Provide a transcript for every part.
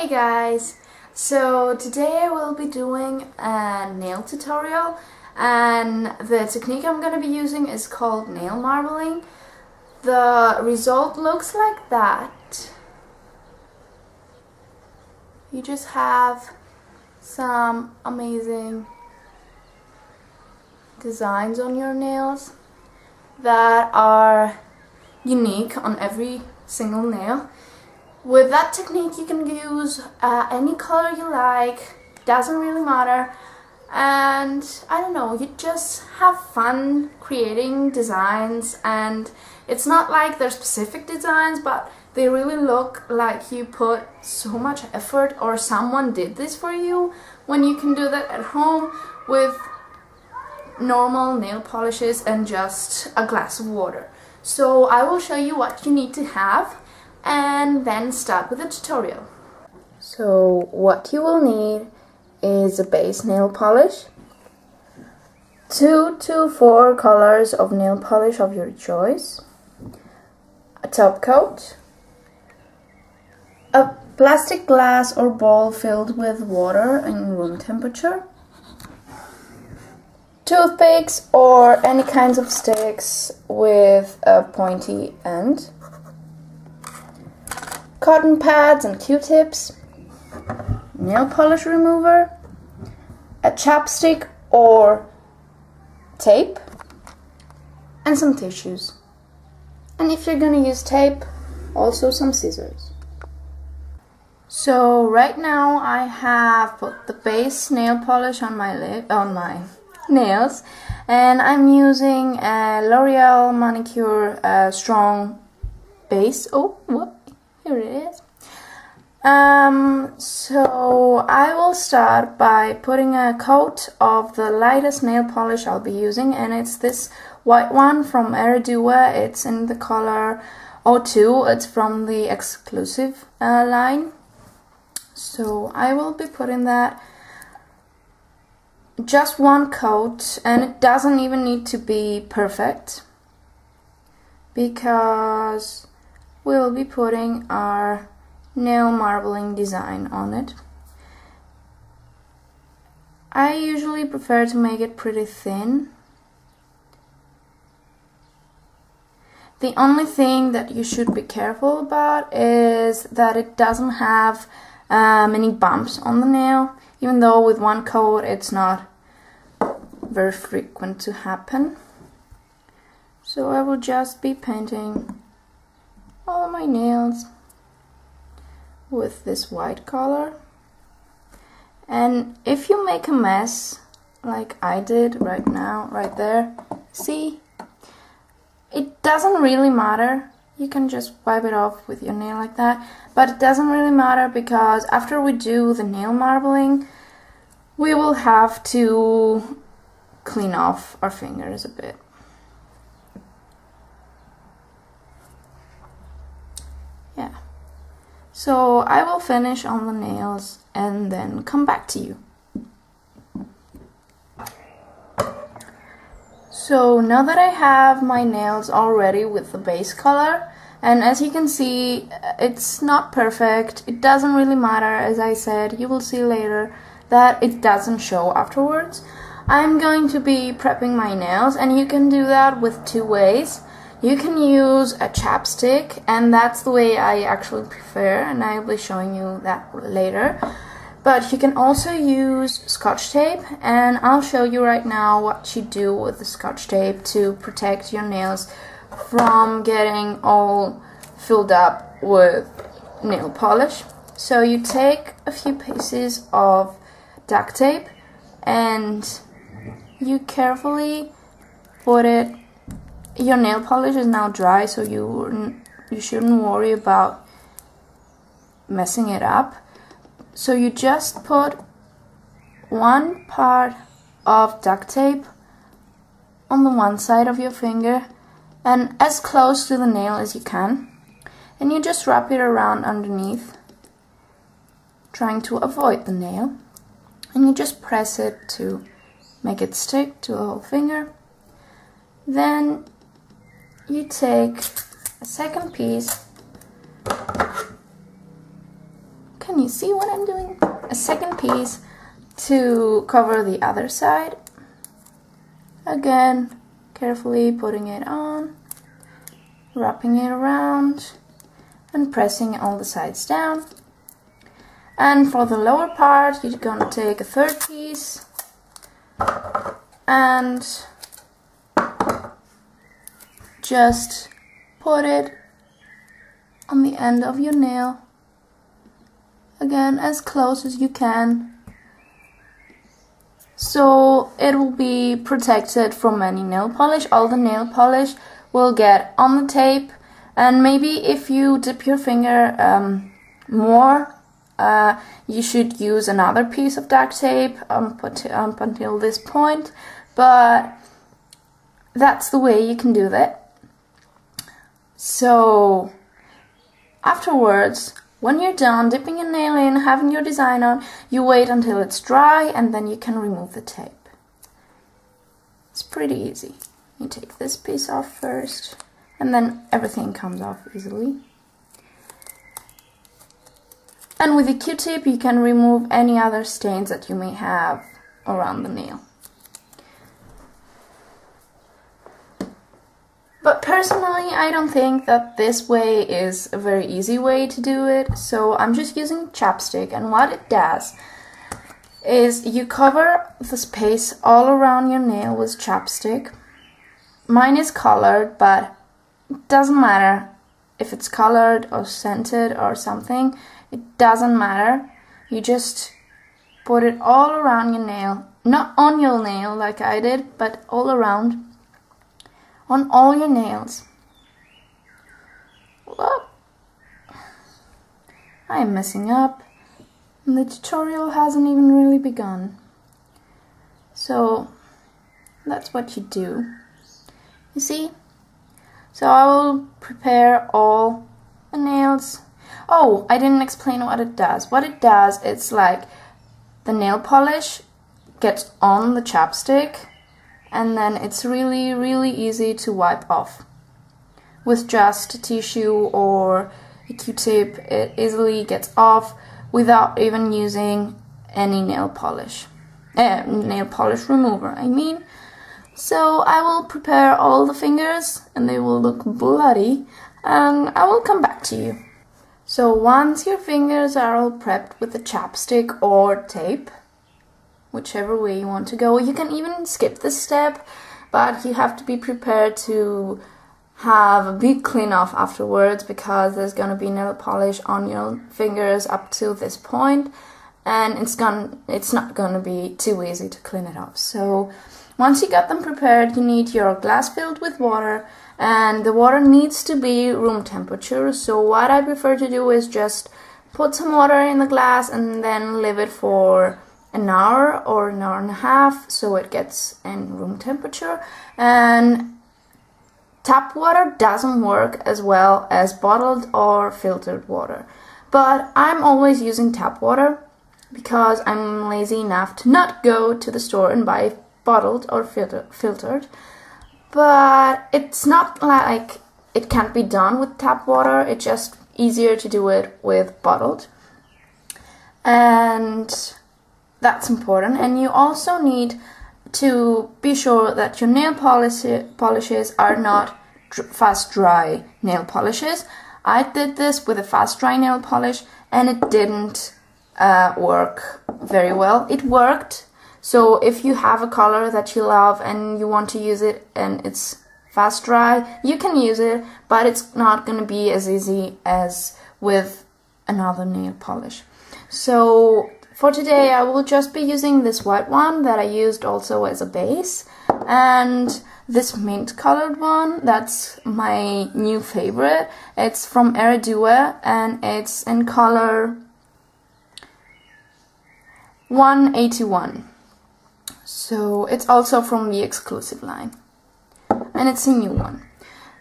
Hey guys! So today I will be doing a nail tutorial, and the technique I'm going to be using is called nail marbling. The result looks like that. You just have some amazing designs on your nails that are unique on every single nail. With that technique you can use any color you like, doesn't really matter, and I don't know, you just have fun creating designs, and it's not like they're specific designs, but they really look like you put so much effort or someone did this for you, when you can do that at home with normal nail polishes and just a glass of water. So I will show you what you need to have and then start with the tutorial. So what you will need is a base nail polish, 2 to 4 colors of nail polish of your choice, a top coat, a plastic glass or bowl filled with water in room temperature, toothpicks or any kinds of sticks with a pointy end, cotton pads and Q-tips, nail polish remover, a chapstick or tape, and some tissues. And if you're gonna use tape, also some scissors. So right now I have put the base nail polish on my nails, and I'm using a L'Oreal Manicure Strong Base. Oh, what? Here it is. So I will start by putting a coat of the lightest nail polish I'll be using, and it's this white one from Eridua. It's in the color 02. It's from the exclusive line. So I will be putting that, just one coat, and it doesn't even need to be perfect because we'll be putting our nail marbling design on it. I usually prefer to make it pretty thin. The only thing that you should be careful about is that it doesn't have many bumps on the nail, even though with one coat it's not very frequent to happen. So I will just be painting all my nails with this white color, and if you make a mess like I did right now, right there, see, it doesn't really matter. You can just wipe it off with your nail like that, but it doesn't really matter because after we do the nail marbling we will have to clean off our fingers a bit. Yeah, so I will finish on the nails and then come back to you. So now that I have my nails all ready with the base color, and as you can see, it's not perfect. It doesn't really matter, as I said, you will see later that it doesn't show afterwards. I'm going to be prepping my nails, and you can do that with 2 ways. You can use a chapstick, and that's the way I actually prefer, and I will be showing you that later. But you can also use Scotch tape, and I'll show you right now what you do with the Scotch tape to protect your nails from getting all filled up with nail polish. So you take a few pieces of duct tape and you carefully put it. Your nail polish is now dry, so you shouldn't worry about messing it up. So you just put one part of duct tape on the one side of your finger and as close to the nail as you can, and you just wrap it around underneath, trying to avoid the nail, and you just press it to make it stick to the whole finger. Then you take a second piece, can you see what I'm doing? A second piece to cover the other side. Again, carefully putting it on, wrapping it around, and pressing all the sides down. And for the lower part, you're gonna take a third piece and just put it on the end of your nail. Again, as close as you can, so it will be protected from any nail polish. All the nail polish will get on the tape, and maybe if you dip your finger more, you should use another piece of duct tape up until this point, but that's the way you can do that. So afterwards, when you're done dipping your nail in, having your design on, you wait until it's dry and then you can remove the tape. It's pretty easy. You take this piece off first and then everything comes off easily. And with a Q-tip you can remove any other stains that you may have around the nail. But personally, I don't think that this way is a very easy way to do it, so I'm just using chapstick, and what it does is you cover the space all around your nail with chapstick. Mine is colored, but it doesn't matter if it's colored or scented or something, it doesn't matter. You just put it all around your nail, not on your nail like I did, but all around. On all your nails. Look, I am messing up, and the tutorial hasn't even really begun. So that's what you do. You see? So I will prepare all the nails. Oh, I didn't explain what it does. What it does, it's like the nail polish gets on the chapstick, and then it's really, really easy to wipe off. With just a tissue or a Q-tip, it easily gets off without even using any nail polish. Nail polish remover, I mean. So I will prepare all the fingers, and they will look bloody, and I will come back to you. So once your fingers are all prepped with the chapstick or tape, whichever way you want to go. You can even skip this step, but you have to be prepared to have a big clean off afterwards, because there's gonna be nail polish on your fingers up to this point, and it's not gonna be too easy to clean it off. So once you got them prepared, you need your glass filled with water, and the water needs to be room temperature. So what I prefer to do is just put some water in the glass and then leave it for an hour or an hour and a half so it gets in room temperature. And tap water doesn't work as well as bottled or filtered water, but I'm always using tap water because I'm lazy enough to not go to the store and buy bottled or filtered. But it's not like it can't be done with tap water, it's just easier to do it with bottled. And that's important. And you also need to be sure that your nail polishes are not fast dry nail polishes. I did this with a fast dry nail polish and it didn't work very well. It worked, so if you have a color that you love and you want to use it and it's fast dry, you can use it, but it's not going to be as easy as with another nail polish. So for today I will just be using this white one that I used also as a base, and this mint colored one, that's my new favorite. It's from Eridue and it's in color 181. So it's also from the exclusive line and it's a new one.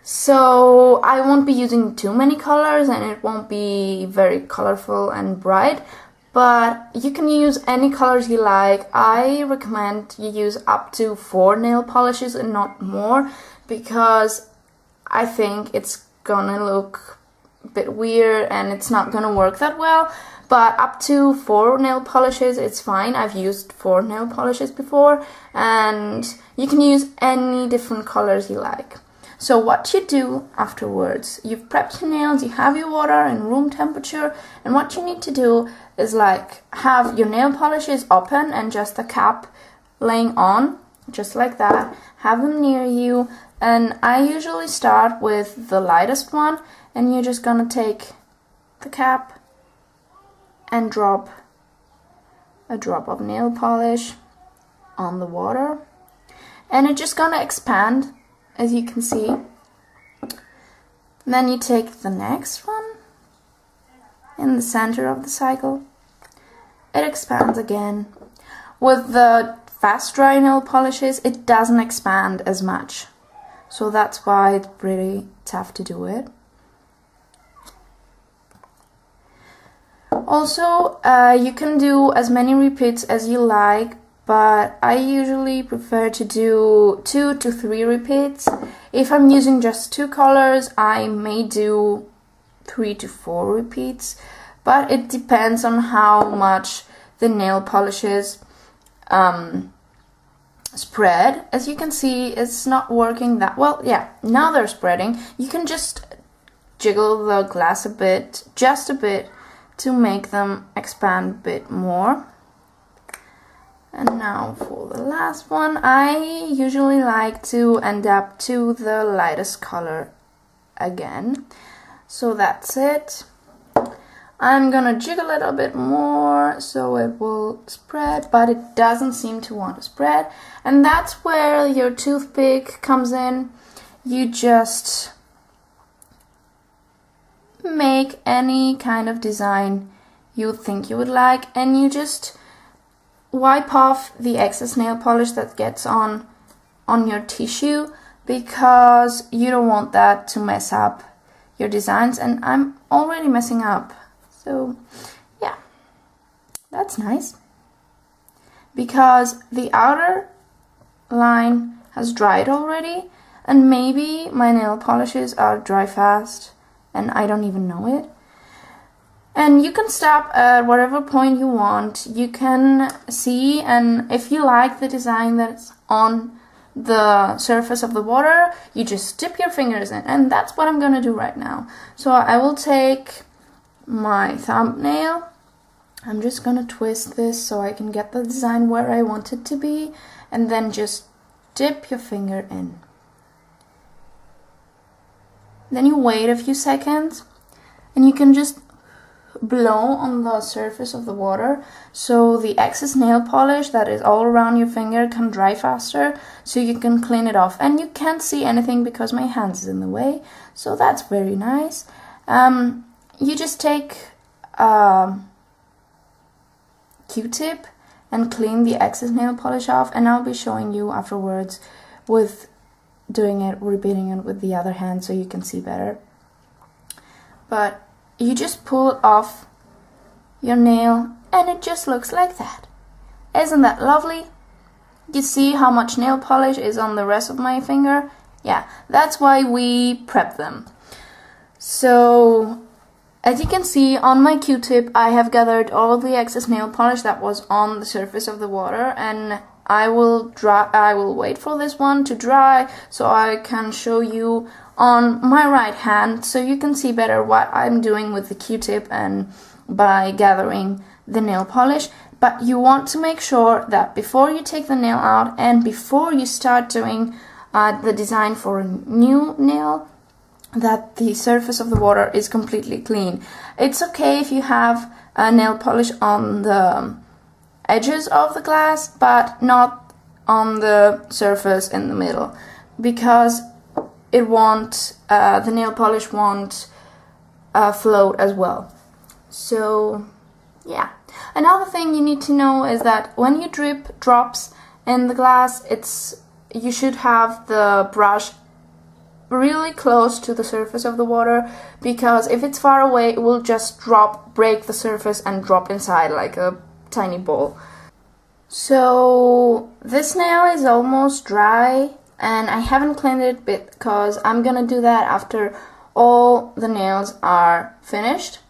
So I won't be using too many colors and it won't be very colorful and bright, but you can use any colors you like. I recommend you use up to 4 nail polishes and not more, because I think it's gonna look a bit weird and it's not gonna work that well. but up to 4 nail polishes it's fine. I've used 4 nail polishes before, and you can use any different colors you like. So what you do afterwards, you've prepped your nails, you have your water in room temperature, and what you need to do is like have your nail polishes open and just the cap laying on, just like that. Have them near you, and I usually start with the lightest one, and you're just gonna take the cap and drop a drop of nail polish on the water, and it's just gonna expand, as you can see. Then you take the next one in the center of the cycle. It expands again. With the fast dry nail polishes, it doesn't expand as much, so that's why it's pretty tough to do it. Also, you can do as many repeats as you like, but I usually prefer to do 2 to 3 repeats. If I'm using just 2 colors, I may do 3 to 4 repeats, but it depends on how much the nail polishes spread. As you can see, it's not working that well. Yeah, now they're spreading. You can just jiggle the glass a bit, just a bit, to make them expand a bit more. And now for the last one, I usually like to end up to the lightest color again. So that's it. I'm gonna jiggle it a bit more so it will spread, but it doesn't seem to want to spread. And that's where your toothpick comes in. You just make any kind of design you think you would like, and you just wipe off the excess nail polish that gets on your tissue, because you don't want that to mess up your designs, and I'm already messing up. So yeah, that's nice, because the outer line has dried already, and maybe my nail polishes are dry fast and I don't even know it. And you can stop at whatever point you want. You can see, and if you like the design that's on the surface of the water, you just dip your fingers in, and that's what I'm gonna do right now. So I will take my thumbnail. I'm just gonna twist this so I can get the design where I want it to be, and then just dip your finger in. Then you wait a few seconds, and you can just blow on the surface of the water so the excess nail polish that is all around your finger can dry faster, so you can clean it off. And you can't see anything because my hand is in the way, so that's very nice. You just take a Q-tip and clean the excess nail polish off, and I'll be showing you afterwards with doing it, repeating it with the other hand so you can see better. But you just pull it off your nail, and it just looks like that. Isn't that lovely? You see how much nail polish is on the rest of my finger? Yeah, that's why we prep them. So as you can see on my Q-tip, I have gathered all the excess nail polish that was on the surface of the water, and I will wait for this one to dry so I can show you on my right hand, so you can see better what I'm doing with the Q-tip and by gathering the nail polish. But you want to make sure that before you take the nail out and before you start doing the design for a new nail, that the surface of the water is completely clean. It's okay if you have nail polish on the edges of the glass, but not on the surface in the middle, because it won't, the nail polish won't float as well. So yeah. Another thing you need to know is that when you drip drops in the glass, you should have the brush really close to the surface of the water, because if it's far away, it will just break the surface and drop inside like a tiny ball. So this nail is almost dry, and I haven't cleaned it because I'm gonna do that after all the nails are finished.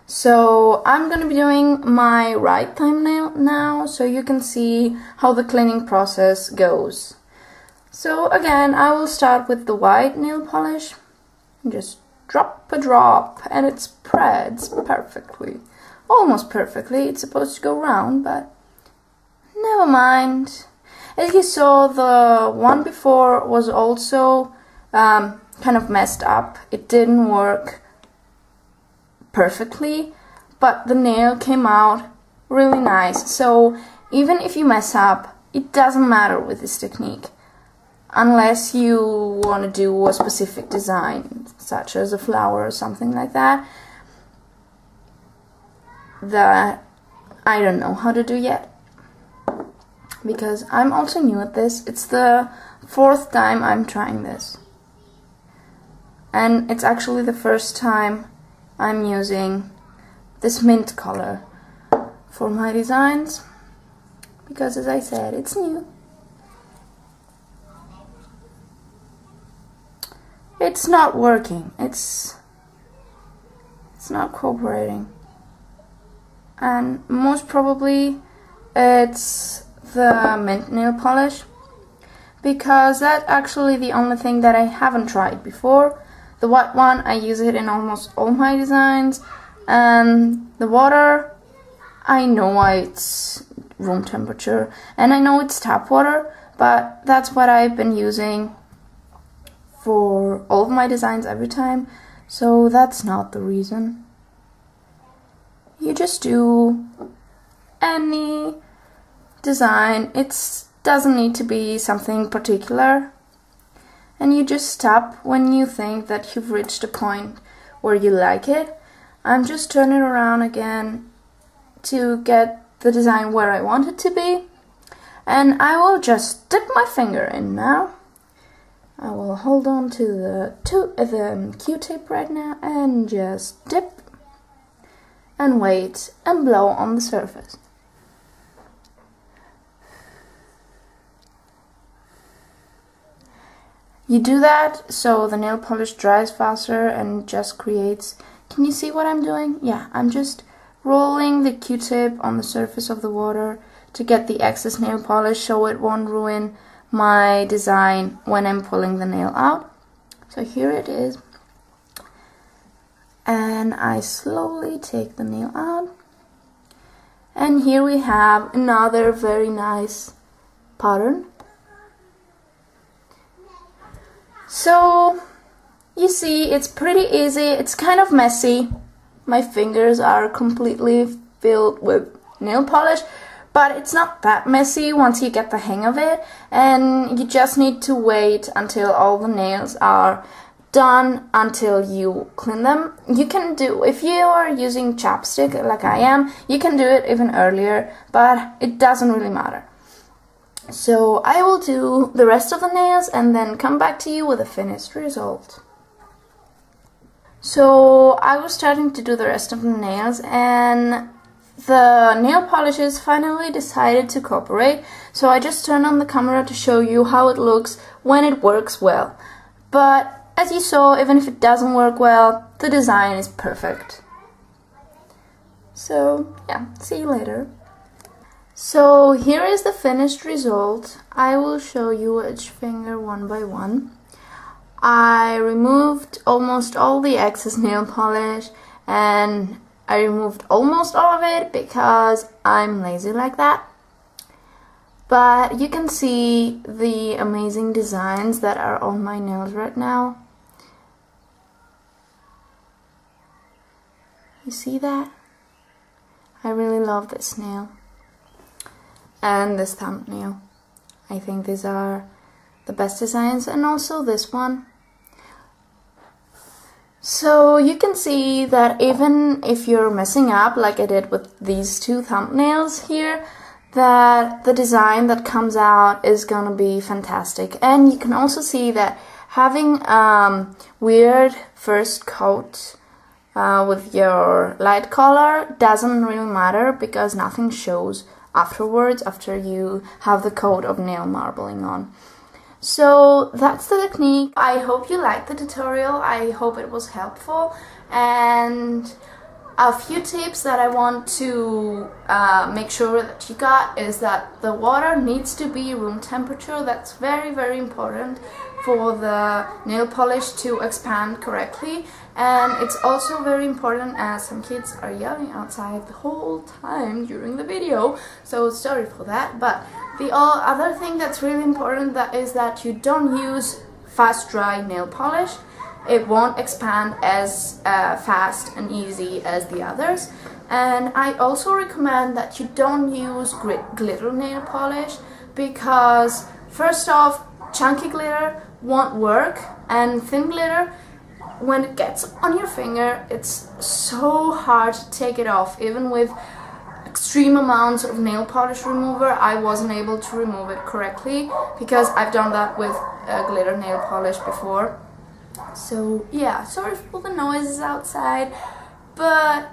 So I'm gonna be doing my right thumbnail now, so you can see how the cleaning process goes. So again, I will start with the white nail polish. Just drop a drop, and it spreads perfectly. Almost perfectly. It's supposed to go round, but never mind. As you saw, the one before was also kind of messed up. It didn't work perfectly, but the nail came out really nice. So even if you mess up, it doesn't matter with this technique, unless you want to do a specific design, such as a flower or something like that, that I don't know how to do yet, because I'm also new at this. It's the 4th time I'm trying this, and it's actually the first time I'm using this mint color for my designs, because as I said, it's new. It's not working. It's not cooperating, and most probably it's the mint nail polish, because that's actually the only thing that I haven't tried before. The white one, I use it in almost all my designs, and the water, I know why it's room temperature, and I know it's tap water, but that's what I've been using for all of my designs every time, so that's not the reason. You just do any design. It doesn't need to be something particular, and you just stop when you think that you've reached a point where you like it. I'm just turning it around again to get the design where I want it to be, and I will just dip my finger in now. I will hold on to the Q-tip right now and just dip and wait and blow on the surface. You do that so the nail polish dries faster and just creates... Can you see what I'm doing? Yeah, I'm just rolling the Q-tip on the surface of the water to get the excess nail polish so it won't ruin my design when I'm pulling the nail out. So here it is, and I slowly take the nail out, and here we have another very nice pattern. So you see, it's pretty easy. It's kind of messy. My fingers are completely filled with nail polish, but it's not that messy once you get the hang of it, and you just need to wait until all the nails are done until you clean them. You can do, if you are using chapstick like I am, you can do it even earlier, but it doesn't really matter. So I will do the rest of the nails and then come back to you with a finished result. So I was starting to do the rest of the nails, and the nail polishes finally decided to cooperate, so I just turned on the camera to show you how it looks when it works well. But as you saw, even if it doesn't work well, the design is perfect. So yeah, see you later. So here is the finished result. I will show you each finger one by one. I removed almost all the excess nail polish, and I removed almost all of it because I'm lazy like that. But you can see the amazing designs that are on my nails right now. You see that? I really love this nail and this thumbnail. I think these are the best designs, and also this one. So you can see that even if you're messing up like I did with these two thumbnails here, that the design that comes out is gonna be fantastic. And you can also see that having weird first coat with your light color doesn't really matter, because nothing shows afterwards after you have the coat of nail marbling on. So that's the technique. I hope you liked the tutorial. I hope it was helpful, and A few tips that I want to make sure that you got is that the water needs to be room temperature. That's very, very important for the nail polish to expand correctly. And it's also very important as some kids are yelling outside the whole time during the video, so sorry for that. But the other thing that's really important is that you don't use fast dry nail polish. It won't expand as fast and easy as the others. And I also recommend that you don't use glitter nail polish, because first off, chunky glitter won't work, and thin glitter, when it gets on your finger, it's so hard to take it off. Even with extreme amounts of nail polish remover, I wasn't able to remove it correctly, because I've done that with glitter nail polish before. So yeah, sorry for the noises outside, but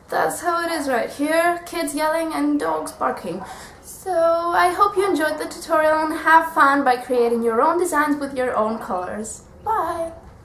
that's how it is right here. Kids yelling and dogs barking. So I hope you enjoyed the tutorial and have fun by creating your own designs with your own colors. Bye!